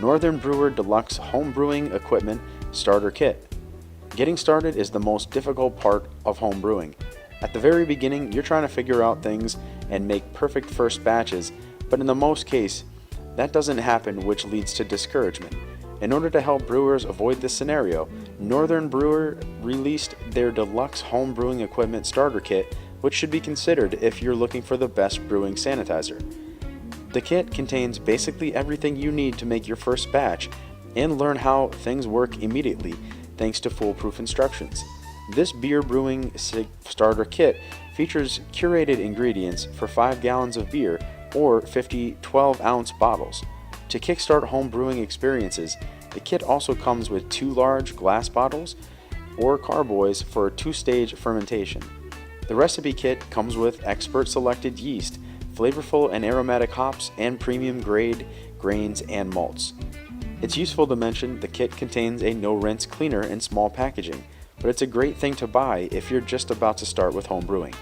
Northern Brewer Deluxe Home Brewing Equipment Starter Kit. Getting started is the most difficult part of home brewing. At the very beginning, you're trying to figure out things and make perfect first batches, but in the most case, that doesn't happen, which leads to discouragement. In order to help brewers avoid this scenario, Northern Brewer released their Deluxe Home Brewing Equipment Starter Kit, which should be considered if you're looking for the best brewing sanitizer. The kit contains basically everything you need to make your first batch and learn how things work immediately thanks to foolproof instructions. This beer brewing starter kit features curated ingredients for 5 gallons of beer or 50 12-ounce bottles. To kickstart home brewing experiences, the kit also comes with 2 large glass bottles or carboys for 2-stage fermentation. The recipe kit comes with expert-selected yeast, flavorful and aromatic hops, and premium grade grains and malts. It's useful to mention the kit contains a no-rinse cleaner in small packaging, but it's a great thing to buy if you're just about to start with home brewing.